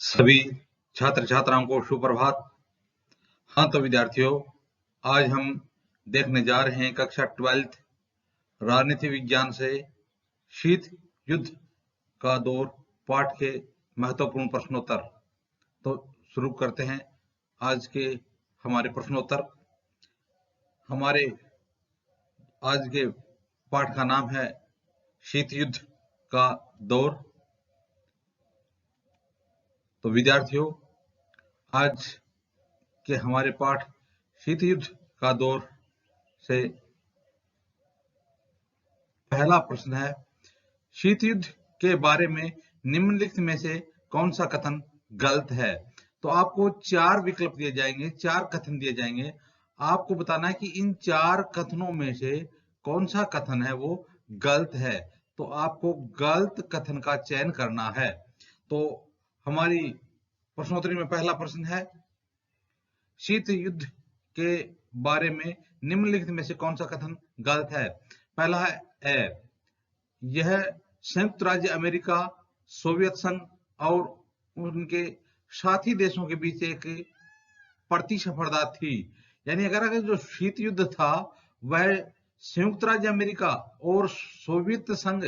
सभी छात्र छात्राओं को सुप्रभात। हाँ तो विद्यार्थियों, आज हम देखने जा रहे हैं कक्षा 12th राजनीति विज्ञान से शीत युद्ध का दौर पाठ के महत्वपूर्ण प्रश्नोत्तर। तो शुरू करते हैं आज के हमारे प्रश्नोत्तर। हमारे आज के पाठ का नाम है शीत युद्ध का दौर। तो विद्यार्थियों, आज के हमारे पाठ शीत युद्ध का दौर से पहला प्रश्न है, शीत युद्ध के बारे में निम्नलिखित में से कौन सा कथन गलत है। तो आपको 4 विकल्प दिए जाएंगे, 4 कथन दिए जाएंगे। आपको बताना है कि इन 4 कथनों में से कौन सा कथन है वो गलत है। तो आपको गलत कथन का चयन करना है। तो हमारी प्रश्नोत्तरी में पहला प्रश्न है, शीत युद्ध के बारे में निम्नलिखित में से कौन सा कथन गलत है। पहला है ए, यह संयुक्त राज्य अमेरिका, सोवियत संघ और उनके साथी देशों के बीच एक प्रतिस्पर्धा थी। यानी अगर जो शीत युद्ध था वह संयुक्त राज्य अमेरिका और सोवियत संघ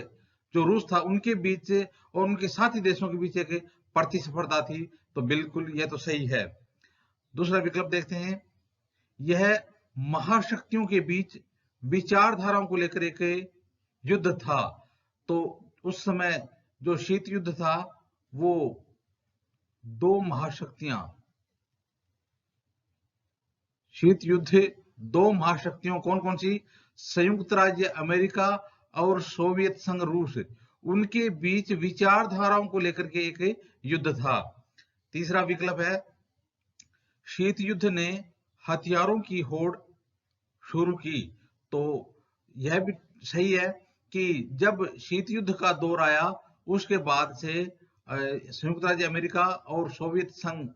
जो रूस था उनके बीच और उनके साथी देशों के बीच एक प्रतिस्पर्धा थी। तो बिल्कुल यह तो सही है। दूसरा विकल्प देखते हैं, यह महाशक्तियों के बीच विचारधाराओं को लेकर एक युद्ध था। तो उस समय जो शीत युद्ध था वो 2 महाशक्तियां, शीत युद्ध 2 महाशक्तियों कौन कौन सी, संयुक्त राज्य अमेरिका और सोवियत संघ रूस, उनके बीच विचारधाराओं को लेकर के एक युद्ध था। तीसरा विकल्प है, शीत युद्ध ने हथियारों की होड़ शुरू की। तो यह भी सही है कि जब शीत युद्ध का दौर आया उसके बाद से संयुक्त राज्य अमेरिका और सोवियत संघ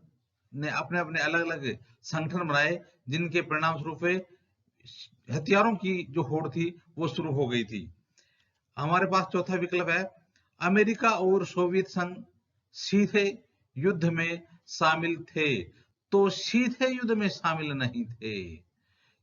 ने अपने अपने अलग अलग संगठन बनाए, जिनके परिणाम स्वरूप हथियारों की जो होड़ थी वो शुरू हो गई थी। हमारे पास चौथा विकल्प है, अमेरिका और सोवियत संघ सीधे युद्ध में शामिल थे। तो सीधे युद्ध में शामिल नहीं थे,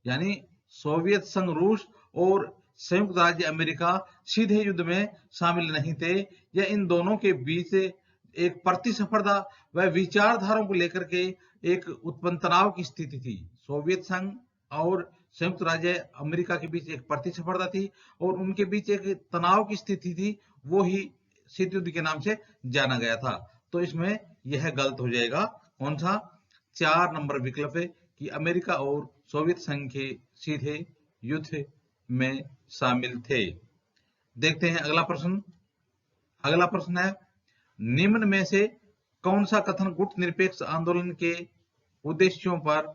यानी सोवियत संघ रूस और संयुक्त राज्य अमेरिका सीधे युद्ध में शामिल नहीं थे। यह इन दोनों के बीच एक प्रतिस्पर्धा व विचारधाराओं को लेकर के एक उत्पन्न तनाव की स्थिति थी। सोवियत संघ और संयुक्त राज्य अमेरिका के बीच एक प्रतिस्पर्धा थी और उनके बीच एक तनाव की स्थिति थी, वो ही शीत युद्ध के नाम से जाना गया था। तो इसमें यह गलत हो जाएगा। कौन सा? 4 नंबर विकल्प है कि अमेरिका और सोवियत संघ के सीधे युद्ध में शामिल थे। देखते हैं अगला प्रश्न। अगला प्रश्न है, निम्न में से कौन सा कथन गुट निरपेक्ष आंदोलन के उद्देश्यों पर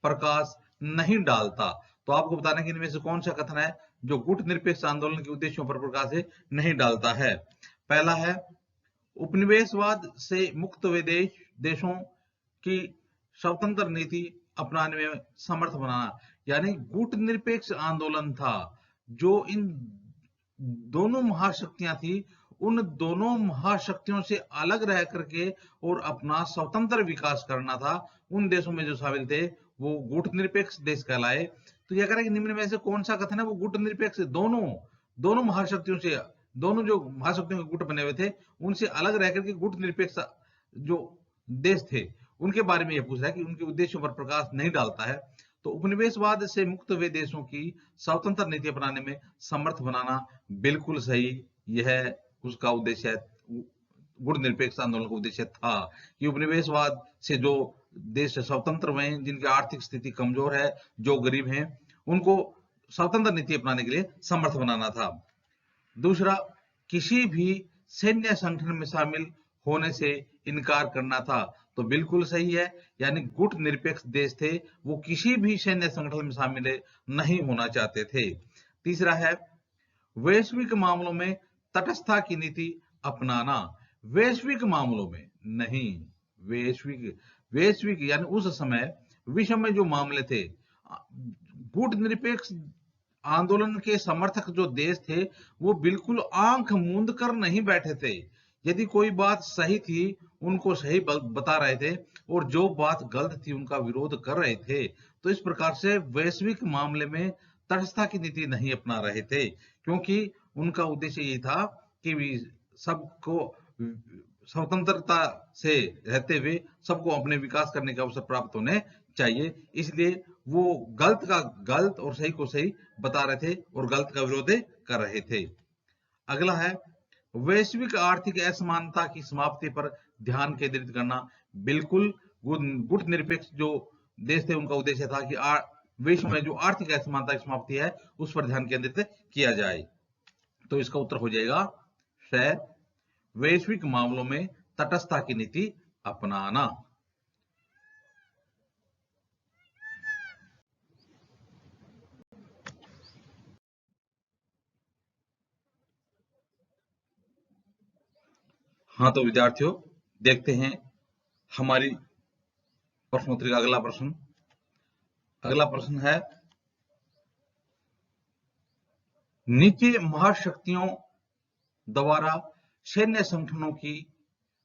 प्रकाश नहीं डालता। तो आपको बताना कि इनमें से कौन सा कथन है जो गुट निरपेक्ष आंदोलन के उद्देश्यों पर प्रकाश नहीं डालता है। पहला है, उपनिवेशवाद से मुक्त देशों की स्वतंत्र नीति अपनाने में समर्थ बनाना। यानी गुट निरपेक्ष आंदोलन था जो इन दोनों महाशक्तियां थी, उन दोनों महाशक्तियों से अलग रह करके और अपना स्वतंत्र विकास करना था। उन देशों में जो शामिल थे वो गुट निरपेक्ष देश कहलाए। तो यह कह रहा है कि निम्न में से कौन सा कथन है वो गुट निरपेक्ष दोनों महाशक्तियों से, दोनों जो महाशक्तियों के गुट बने हुए थे उनसे अलग रह करके गुट निरपेक्ष जो देश थे उनके बारे में यह पूछ रहा है कि उनके उद्देश्यों पर प्रकाश नहीं डालता है। तो उपनिवेशवाद से मुक्त हुए देशों की स्वतंत्र नीति अपनाने में समर्थ बनाना बिल्कुल सही, यह उसका उद्देश्य है, गुट निरपेक्ष आंदोलन का उद्देश्य था कि उपनिवेशवाद से जो देश स्वतंत्र हुए, जिनकी आर्थिक स्थिति कमजोर है, जो गरीब हैं, उनको स्वतंत्र नीति अपनाने के लिए समर्थ बनाना था। दूसरा, किसी भी सैन्य संगठन में शामिल होने से इनकार करना था। तो बिल्कुल सही है, यानी गुट निरपेक्ष देश थे, वो किसी भी सैन्य संगठन में शामिल नहीं होना चाहते थे। तीसरा है, वैश्विक मामलों में तटस्थता की नीति अपनाना। वैश्विक मामलों में नहीं, वैश्विक यानी उस समय विश्व में जो मामले थे, गुट निरपेक्ष आंदोलन के समर्थक जो देश थे वो बिल्कुल आंख मूंद कर नहीं बैठे थे। यदि कोई बात सही थी उनको सही बता रहे थे और जो बात गलत थी उनका विरोध कर रहे थे। तो इस प्रकार से वैश्विक मामले में तटस्थता की नीति नहीं अपना रहे थे, क्योंकि उनका उद्देश्य ये था कि सबको स्वतंत्रता से रहते हुए सबको अपने विकास करने के अवसर प्राप्त होने चाहिए। इसलिए वो गलत का गलत और सही को सही बता रहे थे और गलत का विरोध कर रहे थे। अगला है वैश्विक आर्थिक असमानता की समाप्ति पर ध्यान केंद्रित करना। बिल्कुल गुट निरपेक्ष जो देश थे उनका उद्देश्य था कि विश्व में जो आर्थिक असमानता की समाप्ति है उस पर ध्यान केंद्रित किया जाए। तो इसका उत्तर हो जाएगा वैश्विक मामलों में तटस्थता की नीति अपनाना। हाँ तो विद्यार्थियों देखते हैं हमारी प्रश्नोत्तरी का अगला प्रश्न। अगला प्रश्न है नीचे महाशक्तियों द्वारा सैन्य संगठनों की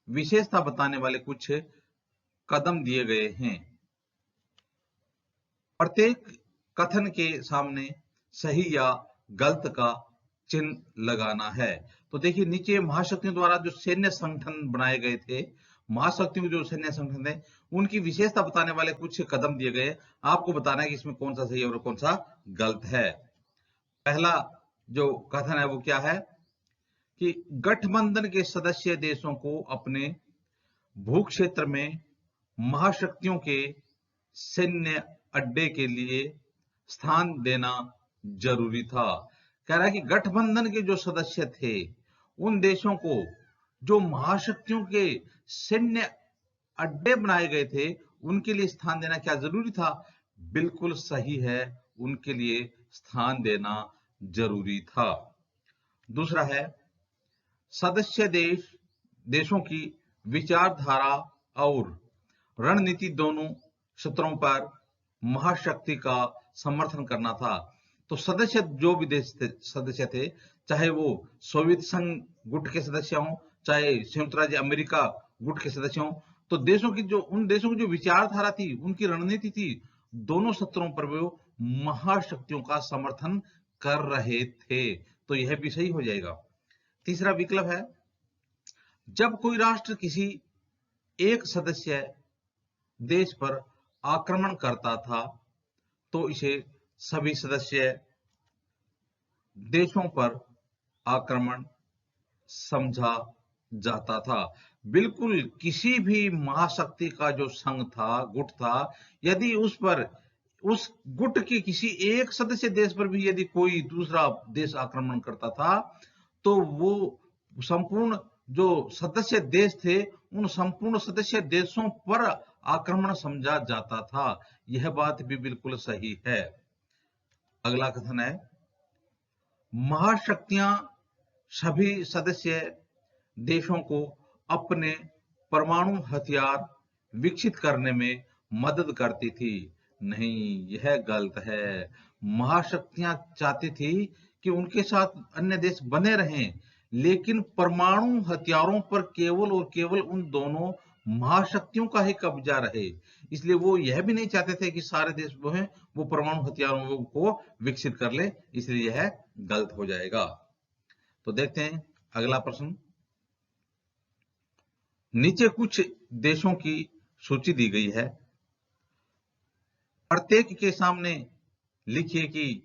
विशेषता बताने वाले कुछ कदम दिए गए हैं। प्रत्येक कथन के सामने सही या गलत का चिन्ह लगाना है। तो देखिए नीचे महाशक्तियों द्वारा जो सैन्य संगठन बनाए गए थे, महाशक्तियों जो सैन्य संगठन थे उनकी विशेषता बताने वाले कुछ कदम दिए गए। आपको बताना है कि इसमें कौन सा सही और कौन सा गलत है। पहला जो कथन है वो क्या है कि गठबंधन के सदस्य देशों को अपने भू क्षेत्र में महाशक्तियों के सैन्य अड्डे के लिए स्थान देना जरूरी था। कह रहा है कि गठबंधन के जो सदस्य थे उन देशों को जो महाशक्तियों के सैन्य अड्डे बनाए गए थे उनके लिए स्थान देना क्या जरूरी था? बिल्कुल सही है, उनके लिए स्थान देना जरूरी था। दूसरा है सदस्य देशों की विचारधारा और रणनीति दोनों स्तरों पर महाशक्ति का समर्थन करना था। तो सदस्य जो भी देश सदस्य थे, चाहे वो सोवियत संघ गुट के सदस्य हों, चाहे संयुक्त राज्य अमेरिका गुट के सदस्य हों, तो उन देशों की जो विचारधारा थी, उनकी रणनीति थी, दोनों स्तरों पर वो महाशक्तियों का समर्थन कर रहे थे। तो यह भी सही हो जाएगा। तीसरा विकल्प है जब कोई राष्ट्र किसी एक सदस्य देश पर आक्रमण करता था तो इसे सभी सदस्य देशों पर आक्रमण समझा जाता था। बिल्कुल किसी भी महाशक्ति का जो संघ था, गुट था, यदि उस गुट के किसी एक सदस्य देश पर भी यदि कोई दूसरा देश आक्रमण करता था तो वो संपूर्ण जो सदस्य देश थे उन संपूर्ण सदस्य देशों पर आक्रमण समझा जाता था। यह बात भी बिल्कुल सही है। अगला कथन है महाशक्तियां सभी सदस्य देशों को अपने परमाणु हथियार विकसित करने में मदद करती थी। नहीं, यह गलत है। महाशक्तियां चाहती थी कि उनके साथ अन्य देश बने रहें, लेकिन परमाणु हथियारों पर केवल और केवल उन दोनों महाशक्तियों का ही कब्जा रहे। इसलिए वो यह भी नहीं चाहते थे कि सारे देश जो हैं वो परमाणु हथियारों को विकसित कर ले, इसलिए यह गलत हो जाएगा। तो देखते हैं अगला प्रश्न। नीचे कुछ देशों की सूची दी गई है, प्रत्येक के सामने लिखिए कि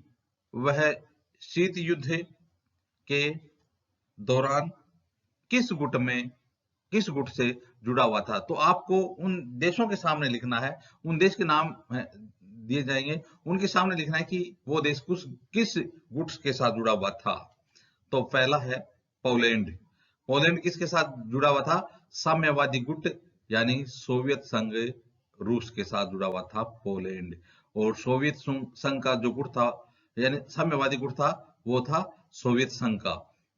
वह शीत युद्ध के दौरान किस गुट से जुड़ा हुआ था। तो आपको उन देशों के सामने लिखना है, उन देश के नाम दिए जाएंगे, उनके सामने लिखना है कि वो देश किस गुट के साथ जुड़ा हुआ था। तो पहला है पोलैंड। पोलैंड किसके साथ जुड़ा हुआ था? साम्यवादी गुट यानी सोवियत संघ रूस के साथ जुड़ा हुआ था पोलैंड। और सोवियत संघ का जो गुट था यानी साम्यवादी गुट था वो था सोवियत संघ का।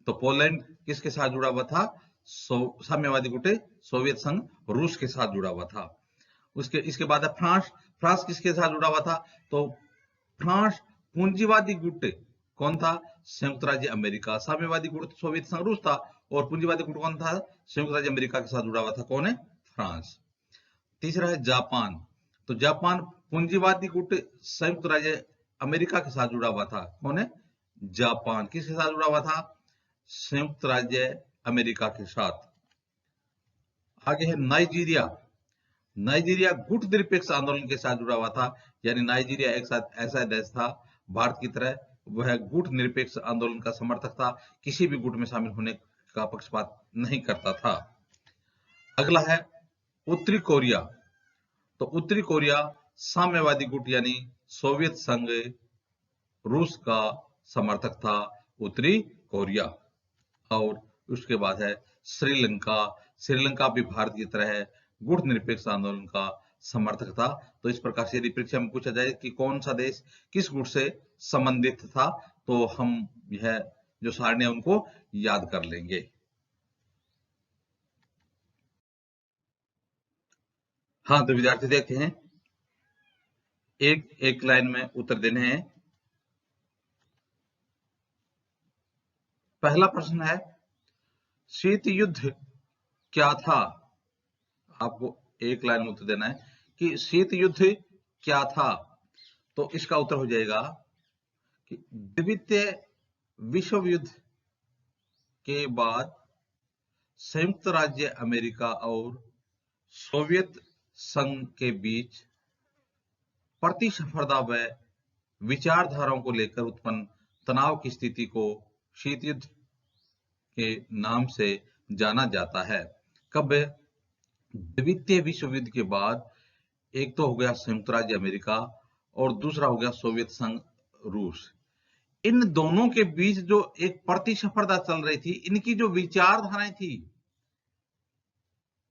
तो पोलैंड किसके साथ जुड़ा हुआ था? साम्यवादी गुट सोवियत संघ रूस के साथ जुड़ा हुआ था। इसके बाद है फ्रांस। फ्रांस किसके साथ जुड़ा हुआ था? तो फ्रांस पूंजीवादी गुट कौन था? संयुक्त राज्य अमेरिका। साम्यवादी गुट सोवियत संघ रूस था, और पूंजीवादी गुट कौन था? संयुक्त राज्य अमेरिका के साथ जुड़ा हुआ था। कौन है? फ्रांस। तीसरा है जापान। तो जापान पूंजीवादी गुट संयुक्त राज्य अमेरिका के साथ जुड़ा हुआ था। कौन है? जापान। किसके साथ जुड़ा हुआ था? संयुक्त राज्य अमेरिका के साथ। आगे है नाइजीरिया। नाइजीरिया गुट निरपेक्ष आंदोलन के साथ जुड़ा हुआ था, यानी नाइजीरिया एक साथ ऐसा देश था भारत की तरह, वह गुट निरपेक्ष आंदोलन का समर्थक था, किसी भी गुट में शामिल होने का पक्षपात नहीं करता था। अगला है उत्तरी कोरिया। तो उत्तरी कोरिया साम्यवादी गुट यानी सोवियत संघ रूस का समर्थक था, उत्तरी कोरिया। और उसके बाद है श्रीलंका। श्रीलंका भी भारत की तरह है, गुट निरपेक्ष आंदोलन का समर्थक था। तो इस प्रकार से यदि परीक्षा में पूछा जाए कि कौन सा देश किस गुट से संबंधित था, तो हम यह जो सारणी है उनको याद कर लेंगे। हाँ, तो विद्यार्थी देखते हैं, एक एक लाइन में उत्तर देने हैं। पहला प्रश्न है, शीत युद्ध क्या था? आपको एक लाइन में उत्तर देना है कि शीत युद्ध क्या था। तो इसका उत्तर हो जाएगा कि द्वितीय विश्व युद्ध के बाद संयुक्त राज्य अमेरिका और सोवियत संघ के बीच प्रतिस्पर्धा व विचारधाराओं को लेकर उत्पन्न तनाव की स्थिति को शीत युद्ध के नाम से जाना जाता है। कब? द्वितीय विश्व युद्ध के बाद। एक तो हो गया संयुक्त राज्य अमेरिका और दूसरा हो गया सोवियत संघ रूस। इन दोनों के बीच जो एक प्रतिस्पर्धा चल रही थी, इनकी जो विचारधाराएं थी,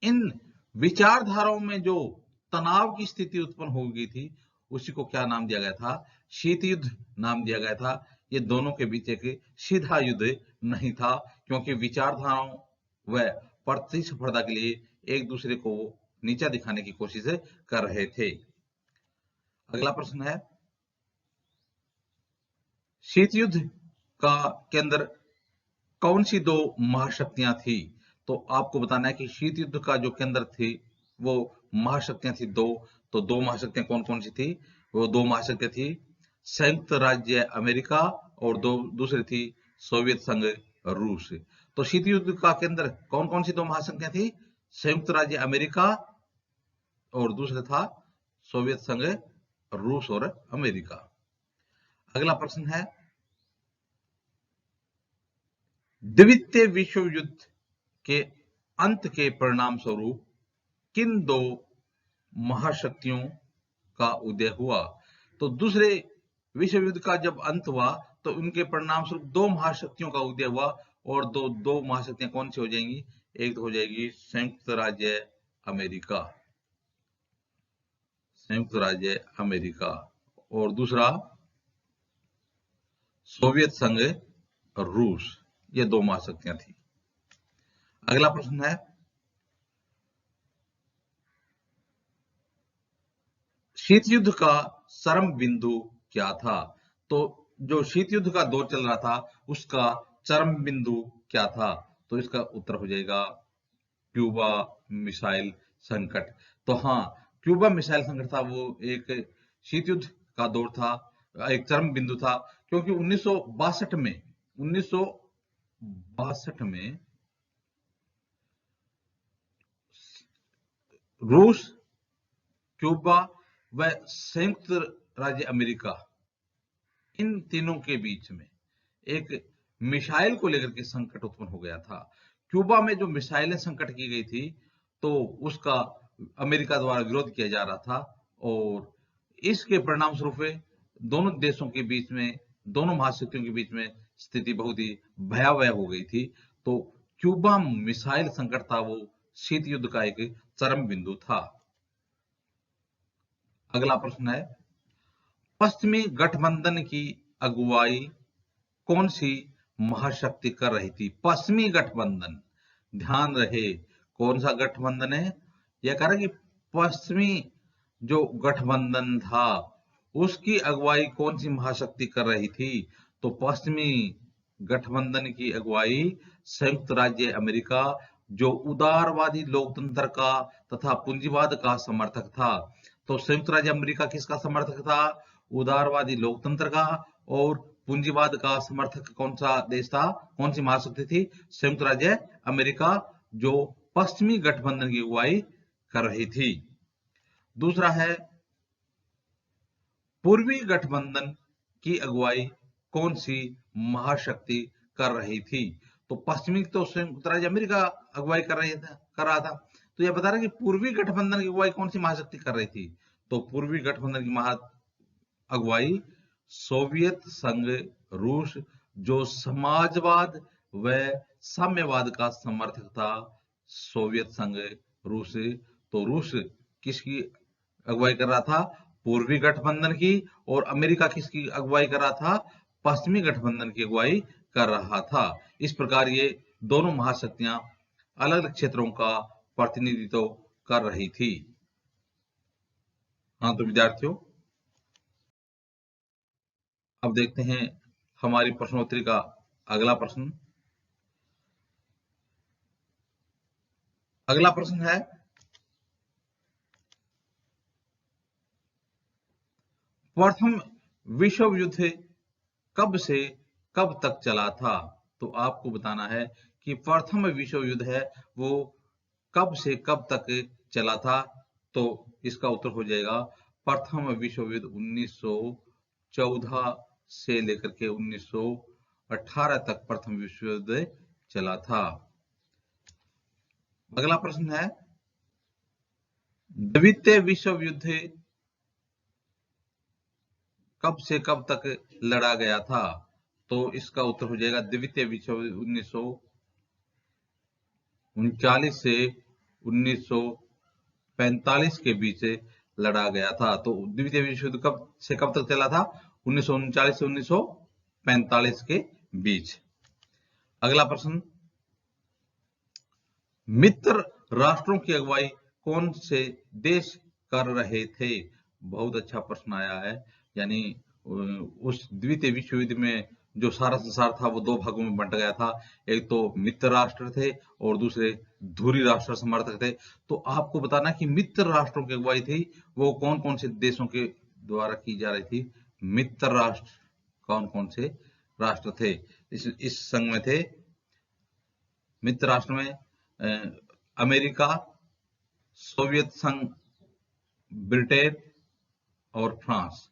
इन विचारधाराओं में जो तनाव की स्थिति उत्पन्न हो गई थी, उसी को क्या नाम दिया गया था? शीत युद्ध नाम दिया गया था। ये दोनों के बीच एक सीधा युद्ध नहीं था, क्योंकि विचारधाराओं व प्रतिस्पर्धा के लिए एक दूसरे को नीचा दिखाने की कोशिश कर रहे थे। अगला प्रश्न है, शीत युद्ध का केंद्र कौन सी दो महाशक्तियां थी? तो आपको बताना है कि शीत युद्ध का जो केंद्र थी वो महाशक्तियां थी दो। तो दो महाशक्तियां कौन कौन सी थी? वो दो महाशक्तियां थी संयुक्त राज्य अमेरिका और दूसरी थी सोवियत संघ रूस। तो शीत युद्ध का केंद्र कौन कौन सी दो महाशक्तियां थी? संयुक्त राज्य अमेरिका और दूसरा था सोवियत संघ रूस और अमेरिका। अगला प्रश्न है, द्वितीय विश्व युद्ध के अंत के परिणाम स्वरूप किन दो महाशक्तियों का उदय हुआ? तो दूसरे विश्व युद्ध का जब अंत हुआ तो उनके परिणाम स्वरूप दो महाशक्तियों का उदय हुआ, और दो महाशक्तियां कौन सी हो जाएंगी? एक तो हो जाएगी संयुक्त राज्य अमेरिका, संयुक्त राज्य अमेरिका, और दूसरा सोवियत संघ रूस। ये दो महाशक्तियां थी। अगला प्रश्न है, शीत युद्ध का चरम बिंदु क्या था? तो जो शीत युद्ध का दौर चल रहा था उसका चरम बिंदु क्या था? तो इसका उत्तर हो जाएगा क्यूबा मिसाइल संकट। तो हाँ, क्यूबा मिसाइल संकट था वो एक शीत युद्ध का दौर था, एक चरम बिंदु था, क्योंकि 1962 में रूस, क्यूबा व संयुक्त राज्य अमेरिका, इन तीनों के बीच में एक मिसाइल को लेकर के संकट उत्पन्न हो गया था। क्यूबा में जो मिसाइलें संकट की गई थी तो उसका अमेरिका द्वारा विरोध किया जा रहा था, और इसके परिणाम स्वरूप दोनों देशों के बीच में, दोनों महाशक्तियों के बीच में स्थिति बहुत ही भयावह हो गई थी। तो क्यूबा मिसाइल संकट था वो शीत युद्ध का एक चरम बिंदु था। अगला प्रश्न है, पश्चिमी गठबंधन की अगुवाई कौन सी महाशक्ति कर रही थी? पश्चिमी गठबंधन, ध्यान रहे कौन सा गठबंधन है? यह कह रहा है कि पश्चिमी जो गठबंधन था उसकी अगुवाई कौन सी महाशक्ति कर रही थी? तो पश्चिमी गठबंधन की अगुवाई संयुक्त राज्य अमेरिका, जो उदारवादी लोकतंत्र का तथा पूंजीवाद का समर्थक था। तो संयुक्त राज्य अमेरिका किसका समर्थक था? उदारवादी लोकतंत्र का। और पूंजीवाद का समर्थक कौन सा देश था? कौन सी महाशक्ति थी? संयुक्त राज्य अमेरिका, जो पश्चिमी गठबंधन की अगुवाई कर रही थी। दूसरा है, पूर्वी गठबंधन की अगुवाई कौन सी महाशक्ति कर रही थी? तो पश्चिमी तो संयुक्त राज्य अमेरिका अगुवाई कर रहा था। तो यह बता रहा है कि पूर्वी गठबंधन की अगुवाई कौन सी महाशक्ति कर रही थी? तो पूर्वी गठबंधन की अगुवाई सोवियत संघ रूस, जो समाजवाद व साम्यवाद का समर्थक था। सोवियत संघ रूस। तो रूस किसकी अगुवाई कर रहा था? पूर्वी गठबंधन की। और अमेरिका किसकी अगुवाई कर रहा था? पश्चिमी गठबंधन की अगुवाई कर रहा था। इस प्रकार ये दोनों महाशक्तियां अलग अलग क्षेत्रों का प्रतिनिधित्व कर रही थी। हाँ तो विद्यार्थियों, अब देखते हैं हमारी प्रश्नोत्तरी का अगला प्रश्न। अगला प्रश्न है, प्रथम विश्व युद्ध कब से कब तक चला था? तो आपको बताना है कि प्रथम विश्व युद्ध है वो कब से कब तक चला था। तो इसका उत्तर हो जाएगा, प्रथम विश्व युद्ध 1914 से लेकर के 1918 तक प्रथम विश्व युद्ध चला था। अगला प्रश्न है, द्वितीय विश्व युद्ध कब से कब तक लड़ा गया था? तो इसका उत्तर हो जाएगा, द्वितीय विश्व युद्ध 1939 से 1945 के बीच लड़ा गया था। तो द्वितीय विश्व युद्ध कब से कब तक चला था? 1939 से 1945 के बीच। अगला प्रश्न, मित्र राष्ट्रों की अगुवाई कौन से देश कर रहे थे? बहुत अच्छा प्रश्न आया है। यानी उस द्वितीय विश्व युद्ध में जो सारा संसार था वो दो भागों में बंट गया था। एक तो मित्र राष्ट्र थे और दूसरे धुरी राष्ट्र समर्थक थे। तो आपको बताना कि मित्र राष्ट्रों की अगुवाई थी वो कौन कौन से देशों के द्वारा की जा रही थी? मित्र राष्ट्र कौन कौन से राष्ट्र थे इस संघ में थे? मित्र राष्ट्र में अमेरिका, सोवियत संघ, ब्रिटेन और फ्रांस।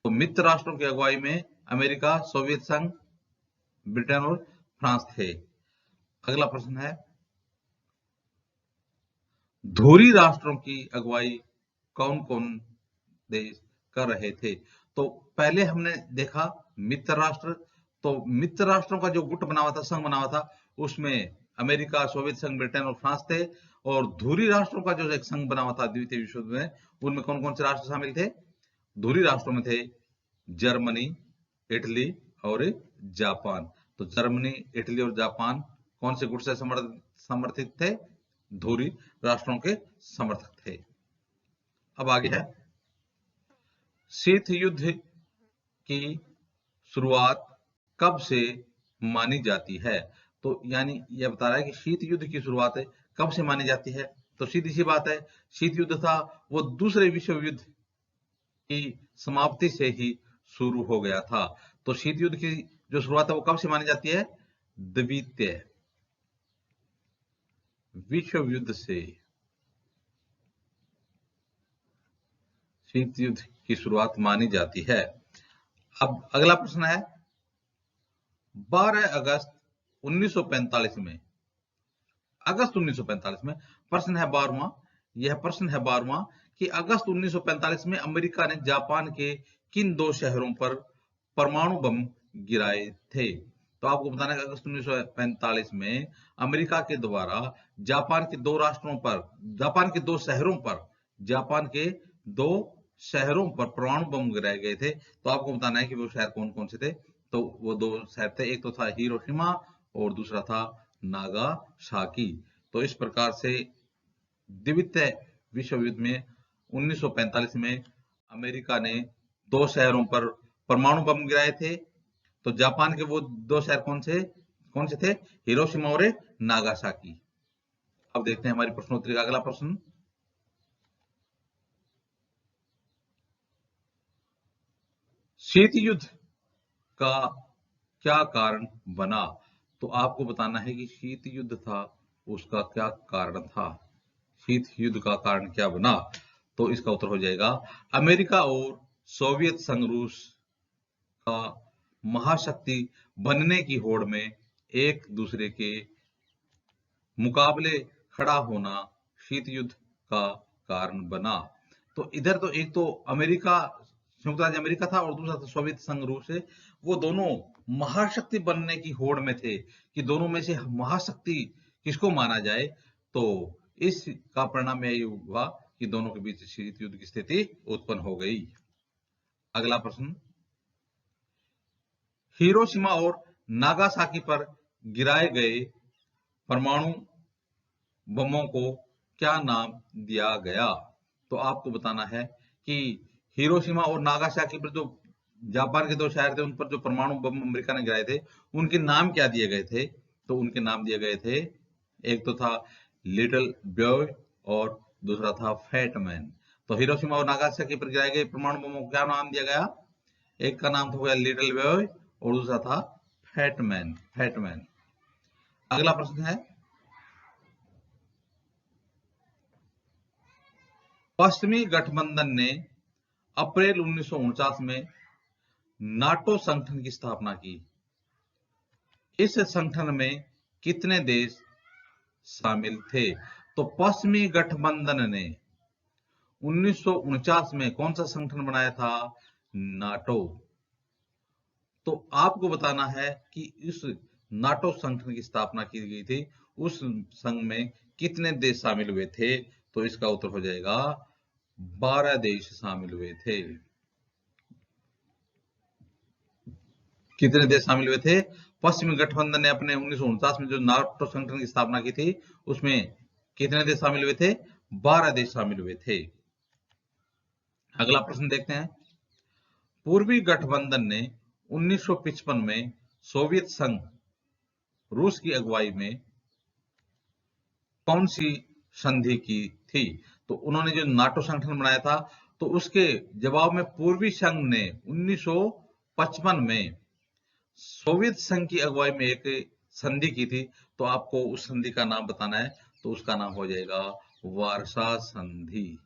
तो मित्र राष्ट्रों की अगुवाई में अमेरिका, सोवियत संघ, ब्रिटेन और फ्रांस थे। अगला प्रश्न है, धुरी राष्ट्रों की अगुवाई कौन कौन देश कर रहे थे? तो पहले हमने देखा मित्र राष्ट्र। तो मित्र राष्ट्रों का जो गुट बना हुआ था, संघ बना हुआ था, उसमें अमेरिका, सोवियत संघ, ब्रिटेन और फ्रांस थे। और धुरी राष्ट्रों का जो एक संघ बना हुआ था द्वितीय विश्व युद्ध में, उनमें कौन कौन से राष्ट्र शामिल थे? धुरी राष्ट्रों में थे जर्मनी, इटली और जापान। तो जर्मनी, इटली और जापान कौन से गुट से समर्थित थे? धुरी राष्ट्रों के समर्थक थे। अब आगे है, शीत युद्ध की शुरुआत कब से मानी जाती है? तो यानी यह बता रहा है कि शीत युद्ध की शुरुआत कब से मानी जाती है? तो सीधी सी बात है, शीत युद्ध था वो दूसरे विश्व युद्ध की समाप्ति से ही शुरू हो गया था। तो शीत युद्ध की जो शुरुआत है वो कब से मानी जाती है? द्वितीय विश्व युद्ध से शीत युद्ध की शुरुआत मानी जाती है। अब अगला प्रश्न है, 12 अगस्त 1945 में, अगस्त 1945 में प्रश्न है 12वां, यह प्रश्न है 12वां कि अगस्त 1945 में अमेरिका ने जापान के किन दो शहरों पर परमाणु बम गिराए थे? तो आपको बताना है कि अगस्त 1945 में अमेरिका के द्वारा जापान के दो राष्ट्रों पर, जापान के दो शहरों पर, जापान के दो शहरों पर परमाणु बम गिराए गए थे। तो आपको बताना है कि वो शहर कौन कौन से थे। तो वो दो शहर थे, एक तो था हिरोशिमा और दूसरा था नागासाकी। तो इस प्रकार से द्वितीय विश्व युद्ध में 1945 में अमेरिका ने दो शहरों पर परमाणु बम गिराए थे। तो जापान के वो दो शहर कौन से थे? हिरोशिमा और नागासाकी। अब देखते हैं हमारी प्रश्नोत्तरी का अगला प्रश्न। शीत युद्ध का क्या कारण बना? तो आपको बताना है कि शीत युद्ध था, उसका क्या कारण था। शीत युद्ध का कारण क्या बना? तो इसका उत्तर हो जाएगा अमेरिका और सोवियत संघ रूस का महाशक्ति बनने की होड़ में एक दूसरे के मुकाबले खड़ा होना शीत युद्ध का कारण बना। तो इधर तो एक तो अमेरिका, संयुक्त राज्य अमेरिका था, और दूसरा था सोवियत संघ रूस है। वो दोनों महाशक्ति बनने की होड़ में थे कि दोनों में से महाशक्ति किसको माना जाए। तो इसका परिणाम यही हुआ कि दोनों के बीच शीत युद्ध की स्थिति उत्पन्न हो गई। अगला प्रश्न, हिरोशिमा और नागासाकी पर गिराए गए परमाणु बमों को क्या नाम दिया गया? तो आपको बताना है कि हिरोशिमा और नागासाकी पर जो जापान के दो शहर थे, उन पर जो परमाणु बम अमेरिका ने गिराए थे, उनके नाम क्या दिए गए थे? तो उनके नाम दिए गए थे, एक तो था लिटिल बॉय और दूसरा था फैट मैन। तो हिरोशिमा और नागासाकी पर गिराए गए परमाणु बमों को क्या नाम दिया गया? एक का नाम था लिटिल बॉय और दूसरा था फैट मैन। अगला प्रश्न है, पश्चिमी गठबंधन ने अप्रैल 1949 में नाटो संगठन की स्थापना की। इस संगठन में कितने देश शामिल थे? तो पश्चिमी गठबंधन ने 1949 में कौन सा संगठन बनाया था? नाटो। तो आपको बताना है कि इस नाटो संगठन की स्थापना की गई थी, उस संघ में कितने देश शामिल हुए थे? तो इसका उत्तर हो जाएगा 12 देश शामिल हुए थे। कितने देश शामिल हुए थे? पश्चिमी गठबंधन ने अपने 1949 में जो नाटो संगठन की स्थापना की थी, उसमें कितने देश शामिल हुए थे? 12 देश शामिल हुए थे। अगला प्रश्न देखते हैं, पूर्वी गठबंधन ने 1955 में सोवियत संघ रूस की अगुवाई में कौन सी संधि की थी? तो उन्होंने जो नाटो संगठन बनाया था, तो उसके जवाब में पूर्वी संघ ने 1955 में सोवियत संघ की अगुवाई में एक संधि की थी। तो आपको उस संधि का नाम बताना है, तो उसका नाम हो जाएगा वार्सा संधि।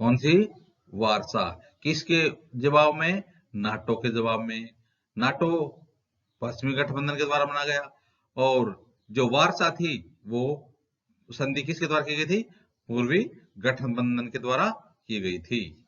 कौन सी? वार्सा। किसके जवाब में? नाटो के जवाब में। नाटो पश्चिमी गठबंधन के द्वारा बनाया गया, और जो वार्सा थी वो संधि किसके द्वारा की गई थी? पूर्वी गठबंधन के द्वारा की गई थी।